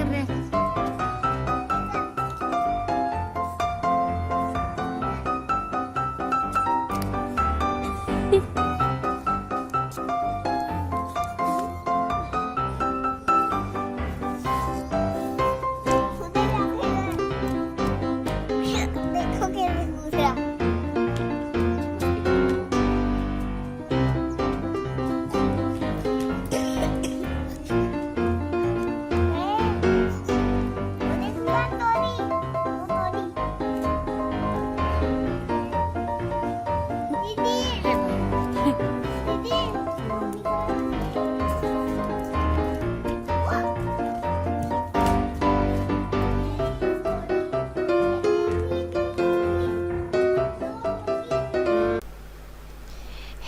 रहे हैं।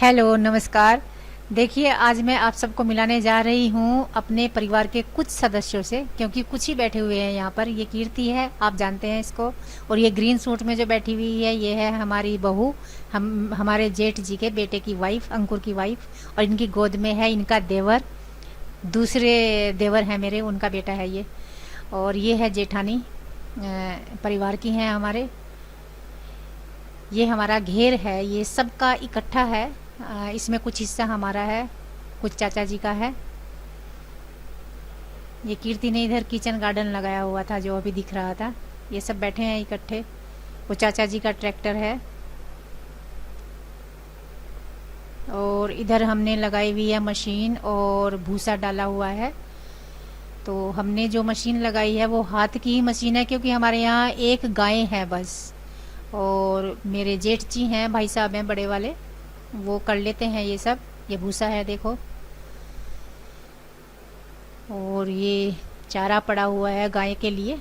हेलो नमस्कार। देखिए आज मैं आप सबको मिलाने जा रही हूँ अपने परिवार के कुछ सदस्यों से, क्योंकि कुछ ही बैठे हुए हैं यहाँ पर। ये कीर्ति है, आप जानते हैं इसको, और ये ग्रीन सूट में जो बैठी हुई है ये है हमारी बहू, हमारे जेठ जी के बेटे की वाइफ, अंकुर की वाइफ, और इनकी गोद में है इनका देवर, दूसरे देवर हैं मेरे, उनका बेटा है ये, और ये है जेठानी परिवार की हैं हमारे। ये हमारा घेर है, ये सबका इकट्ठा है। इसमें कुछ हिस्सा हमारा है, कुछ चाचा जी का है। ये कीर्ति ने इधर किचन गार्डन लगाया हुआ था जो अभी दिख रहा था। ये सब बैठे हैं इकट्ठे। वो चाचा जी का ट्रैक्टर है, और इधर हमने लगाई हुई है मशीन और भूसा डाला हुआ है। तो हमने जो मशीन लगाई है वो हाथ की ही मशीन है, क्योंकि हमारे यहाँ एक गाय है बस, और मेरे जेठ जी हैं, भाई साहब हैं बड़े वाले, वो कर लेते हैं ये सब। ये भूसा है देखो, और ये चारा पड़ा हुआ है गाय के लिए।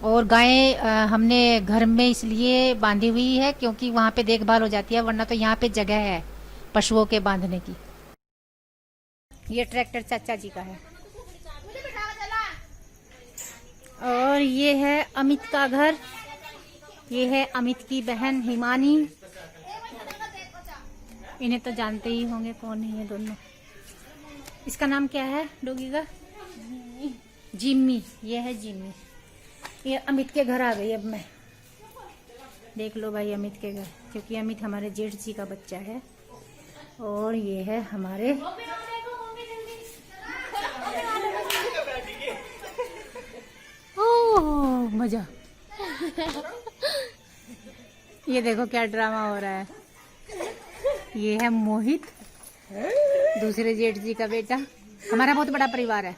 और गाय हमने घर में इसलिए बांधी हुई है क्योंकि वहाँ पे देखभाल हो जाती है, वरना तो यहाँ पे जगह है पशुओं के बांधने की। ये ट्रैक्टर चाचा जी का है, और ये है अमित का घर। ये है अमित की बहन हिमानी, इन्हें तो जानते ही होंगे कौन है ये दोनों। इसका नाम क्या है डॉगी का? जिम्मी। ये है जिम्मी। ये अमित के घर आ गई। अब मैं देख लो भाई अमित के घर, क्योंकि अमित हमारे जेठ जी का बच्चा है। और ये है हमारे ओह मजा। ये देखो क्या ड्रामा हो रहा है। ये है मोहित, दूसरे जेठ जी का बेटा। हमारा बहुत बड़ा परिवार है।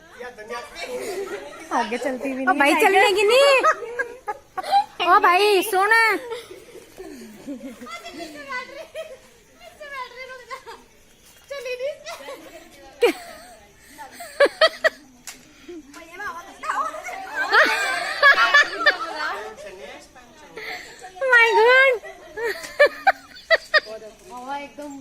आगे चलती भी नहीं। भाई चलने की नहीं। ओ भाई सुन, माय गॉड, एकदम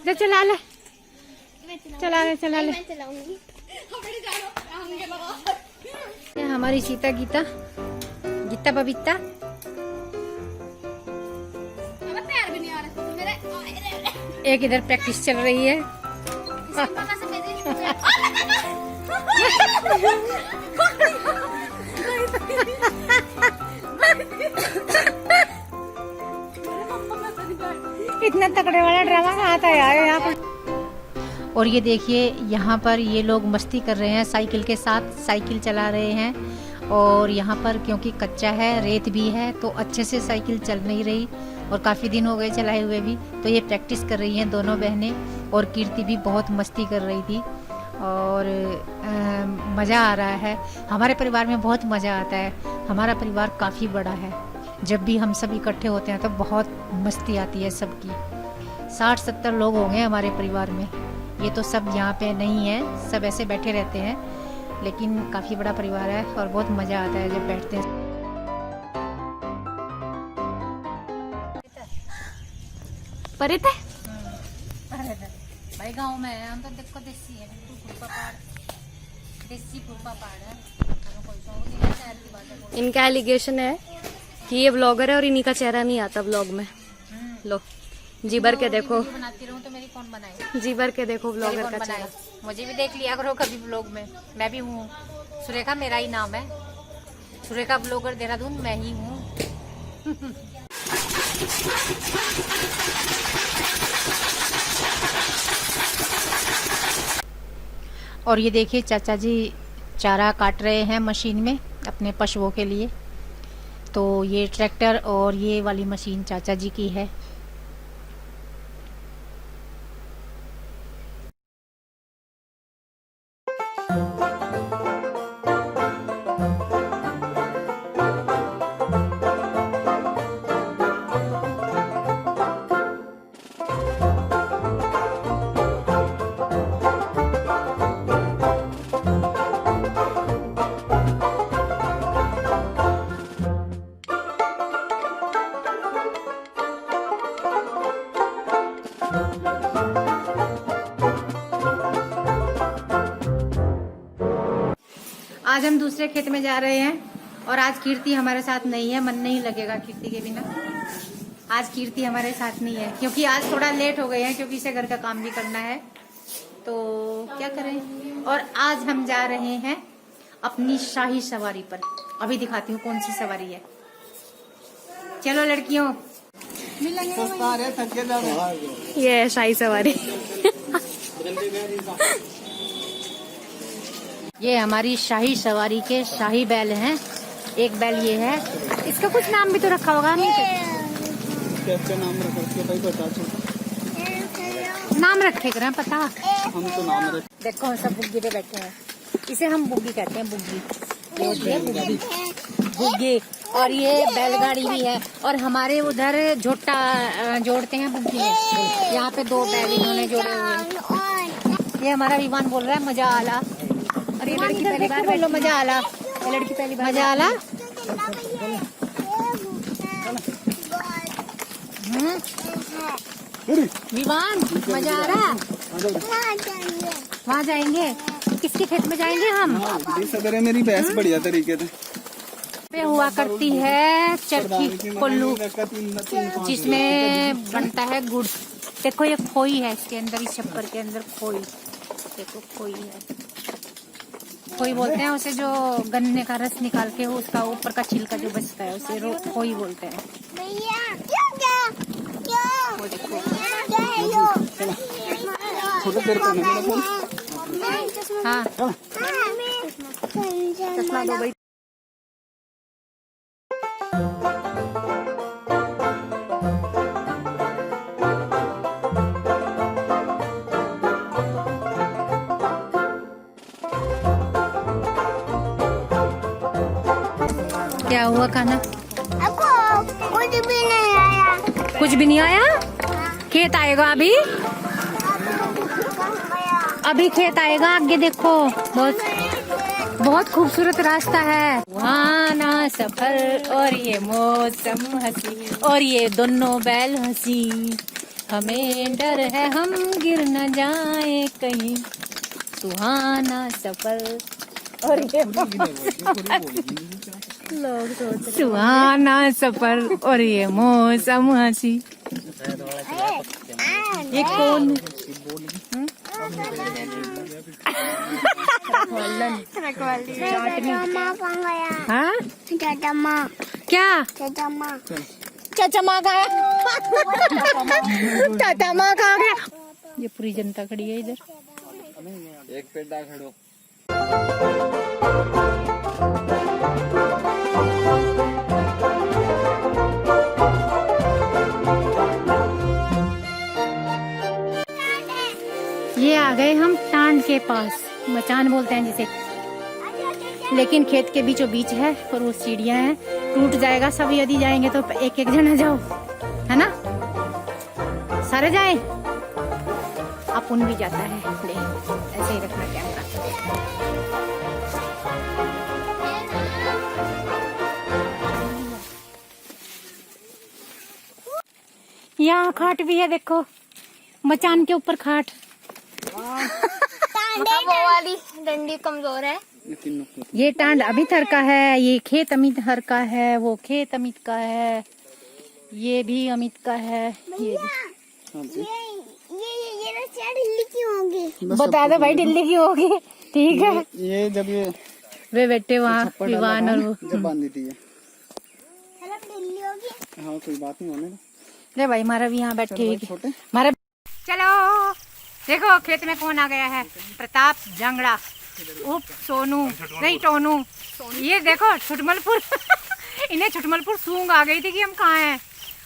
तो चला ले, चला ले। ये हमारी सीता गीता, गीता बबीता। एक इधर प्रैक्टिस चल रही है। इतना तगड़े वाला ड्रामा कहाँ था यार यहाँ पर। और ये देखिए यहाँ पर ये लोग मस्ती कर रहे हैं, साइकिल के साथ साइकिल चला रहे हैं। और यहाँ पर क्योंकि कच्चा है, रेत भी है, तो अच्छे से साइकिल चल नहीं रही, और काफ़ी दिन हो गए चलाए हुए भी। तो ये प्रैक्टिस कर रही हैं दोनों बहनें, और कीर्ति भी बहुत मस्ती कर रही थी, और मज़ा आ रहा है। हमारे परिवार में बहुत मज़ा आता है। हमारा परिवार काफ़ी बड़ा है। जब भी हम सब इकट्ठे होते हैं तो बहुत मस्ती आती है सबकी। 60-70 लोग होंगे हमारे परिवार में। ये तो सब यहाँ पे नहीं है, सब ऐसे बैठे रहते हैं, लेकिन काफ़ी बड़ा परिवार है और बहुत मज़ा आता है जब बैठते हैं। परित है भाई, गांव में है हम तो देखो देसी है, देसी फूफा पहाड़ है। इनका एलिगेशन है कि ये व्लॉगर है और इन्हीं का चेहरा नहीं आता व्लॉग में। लो जी भर के देखो, बनाती रहूं तो मेरी कौन बनाए? जी भर के देखो व्लॉगर का बनाए? चेहरा। मुझे भी देख लिया करो कभी व्लॉग में, मैं भी हूँ। सुरेखा मेरा ही नाम है, सुरेखा ब्लॉगर देहरादून मैं ही हूँ। और ये देखिए चाचा जी चारा काट रहे हैं मशीन में अपने पशुओं के लिए। तो ये ट्रैक्टर और ये वाली मशीन चाचा जी की है। आज हम दूसरे खेत में जा रहे हैं और आज कीर्ति हमारे साथ नहीं है। मन नहीं लगेगा कीर्ति के बिना। आज कीर्ति हमारे साथ नहीं है क्योंकि आज थोड़ा लेट हो गए हैं, क्योंकि इसे घर का काम भी करना है। तो क्या करें। और आज हम जा रहे हैं अपनी शाही सवारी पर। अभी दिखाती हूँ कौन सी सवारी है। चलो लड़कियों, ये है शाही सवारी। ये हमारी शाही सवारी के शाही बैल हैं। एक बैल ये है, इसका कुछ नाम भी तो रखा होगा। कैसे नाम रखे भाई बता। नाम रखे कर पता। हम तो नाम रख। देखो हम सब बुग्गी पे बैठे हैं। इसे हम बुग्गी कहते हैं, बुग्गी। ये होती है बुग्गी, बुग्गी। और ये बैलगाड़ी भी है। और हमारे उधर झोटा जोड़ते हैं बुग्गी में। यहाँ पे 2 बैल इन्होंने जोड़े हुए हैं। ये हमारा विमान बोल रहा है मजा आला। और ये लड़की पहली बार बोलो मजा आला। ये लड़की पहली बार मजा आला। विमान मजा आ रहा। वहाँ जाएंगे। किसके खेत में जाएंगे हम? सवेरे मेरी भैंस बढ़िया तरीके से पे हुआ करती है चरखी कोल्लू, जिसमें बनता है गुड़। देखो ये खोई है, इसके अंदर, इस छप्पर के अंदर खोई। देखो खोई है। खोई बोलते हैं उसे, जो गन्ने का रस निकाल के उसका ऊपर का छिलका जो बचता है उसे खोई बोलते हैं। वो देखो। हाँ चश्मा दो भाई। क्या हुआ खाना? कुछ भी नहीं आया। कुछ भी नहीं आया? खेत आएगा अभी। अभी खेत आएगा आगे देखो। बहुत खूबसूरत रास्ता है। सुहाना सफर और ये मौसम हंसी और ये दोनों बैल हंसी। हमें डर है हम गिर न जाए कहीं। सुहाना सफर और ये सुहाना सफर और ये मौसम हंसी। ये कौन? हाँ क्या चाचा माँ का चाचा माँ का गया। ये पूरी जनता खड़ी है इधर। एक पेड़ा खड़ो। ये आ गए हम टांड के पास, मचान बोलते हैं जिसे। लेकिन खेत के बीचों बीच है और वो सीढ़ियां हैं, टूट जाएगा सब यदि जाएंगे तो। एक एक जना जाओ, है ना? सारे जाए। अपुन भी जाता है, ले ऐसे ही रखना कैमरा। यहाँ खाट भी है देखो, मचान के ऊपर खाट। वो वाली डंडी कमजोर है। ये तीनों खेत। ये टांड अमित हर का है, ये खेत अमित हर का है, वो खेत अमित का है, ये भी अमित का है, ये भी। हाँ जी। ये रस्सियाँ ढीली क्यों होगी? बस बता दो भाई, दिल्ली की होगी। ठीक है, ये जब ये वे बैठे वहाँ छप्पर डाला विवान था और ना, वो। जब बांधी थी ये। मतलब ढीली होगी? हाँ कोई बात नहीं होने। ले भाई हमारा भी यहाँ बैठे भाई हैं। छोटे हमारा चलो देखो खेत में कौन आ गया है, प्रताप जांगड़ा उप सोनू नहीं टोनू। ये देखो छुटमलपुर इन्हें छुटमलपुर सूंग आ गई थी कि हम कहाँ हैं,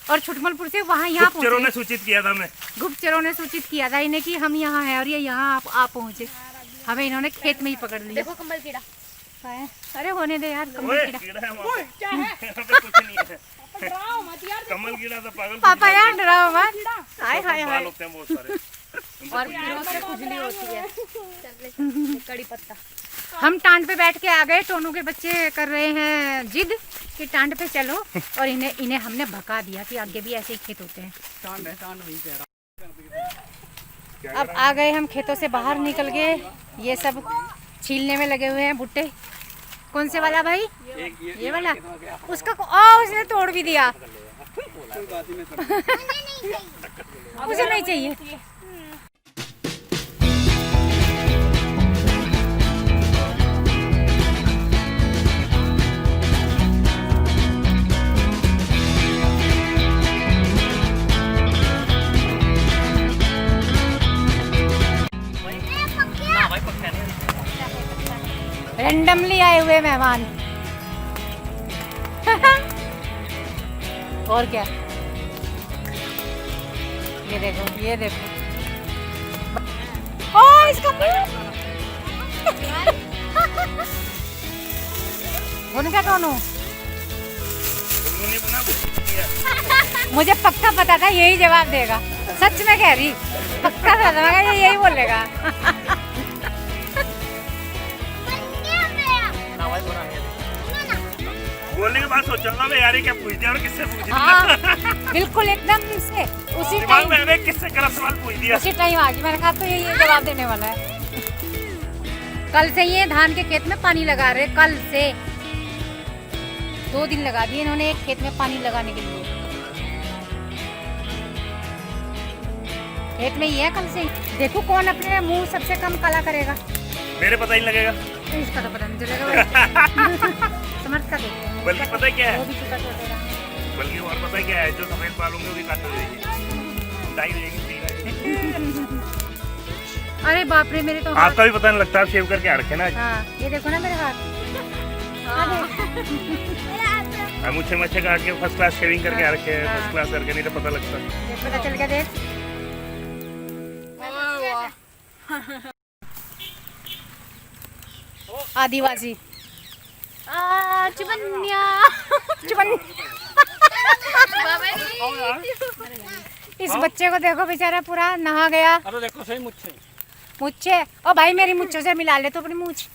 और छुटमलपुर से वहाँ यहाँ गुप्तचरों ने पहुँचे। सूचित किया था मैं। गुप्तचरों ने सूचित किया था इन्हें कि हम यहाँ हैं, और ये यहाँ आप पहुँचे। हमें इन्होंने खेत में ही पकड़ लिया। देखो कम्बल कीड़ा। अरे होने दे यार, कमल ओए कीड़ा। कीड़ा है वहाँ पे। यहाँ पे कुछ नहीं है। कमल कीड़ा तो पागल। पापा यार डराओ मत। हाय हाय बाल हाय। होते हैं बहुत सारे। और कीड़ों से खुजली होती है। कड़ी पत्ता। हम टांड पे बैठ के आ गए, टोनू के बच्चे कर रहे हैं जिद कि टांड पे चलो, और इन्हें हमने भगा दिया कि आगे भी ऐसे ही खेत होते हैं। टांड है, टांड वहीं पे है। अब आ गए हम खेतों से बाहर निकल गए, ये सब छीलने में लगे हुए हैं भुट्टे। कौन से वाला भाई? ये वाला। उसका उसने तोड़ भी दिया। कोई बात ही नहीं। उसे नहीं चाहिए। रैंडमली आए हुए मेहमान। और क्या, ये देखो ये देखो। ओ इसका उनका टोनू। उन्होंने बना मुझे पक्का पता था यही जवाब देगा, सच में कह रही, पक्का पता था ये यही बोलेगा। बोलने के बाद सोचा मैं यार ये क्या पूछ दिया और किससे पूछ दिया। हाँ बिल्कुल एकदम से उसी दिमाग टाइम, में मैंने किससे गलत सवाल पूछ दिया। उसी टाइम आ गई। मैंने कहा तो ये जवाब देने वाला है। कल से ये धान के खेत में पानी लगा रहे, कल से 2 दिन लगा दिए इन्होंने एक खेत में पानी लगाने के लिए। खेत में ही है कल से। देखो कौन अपने मुंह सबसे कम काला करेगा। मेरे पता ही लगेगा। तो इसका तो पता नहीं चलेगा। समर्थ का देखते हैं। बल्कि पता है क्या है? वो भी चुका छोड़ेगा। बल्कि और पता है क्या है, जो सफेद बाल होंगे वो भी काट हो जाएगी, डाई हो जाएगी। अरे बाप रे, मेरे तो हाथ। आपका भी पता नहीं लगता, आप शेव करके आ रखे ना। हाँ ये देखो ना मेरे हाथ। हम मुझे मच्छे काट के फर्स्ट क्लास शेविंग करके आ रखे हैं, हाँ। फर्स्ट क्लास करके, नहीं तो पता लगता। देख पता चल गया, देख। आदिवासी चुबन्या इस बच्चे को देखो, बेचारा पूरा नहा गया। अरे देखो सही मुझसे। मुझे ओ भाई मेरी मुच्छों से मिला ले तो अपनी मूछ।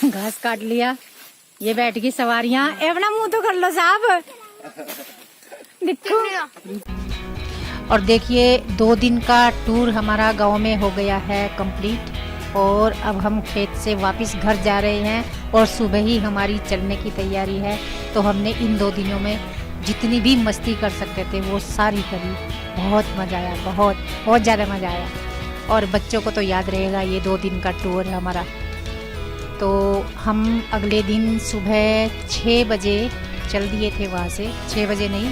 घास काट लिया, ये बैठ गई सवारियां। अपना मुंह तो कर लो साहब, देखो। और देखिए 2 दिन का टूर हमारा गांव में हो गया है कंप्लीट, और अब हम खेत से वापस घर जा रहे हैं, और सुबह ही हमारी चलने की तैयारी है। तो हमने इन 2 दिनों में जितनी भी मस्ती कर सकते थे वो सारी करी। बहुत मज़ा आया, बहुत ज़्यादा मज़ा आया, और बच्चों को तो याद रहेगा ये 2 दिन का टूर है हमारा। तो हम अगले दिन सुबह 6 बजे चल दिए थे वहाँ से, 6 बजे नहीं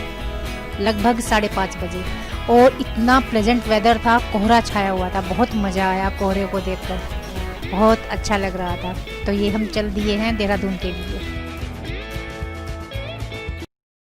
लगभग 5:30 बजे, और इतना प्लेजेंट वेदर था, कोहरा छाया हुआ था। बहुत मज़ा आया कोहरे को देखकर, बहुत अच्छा लग रहा था। तो ये हम चल दिए हैं देहरादून के लिए।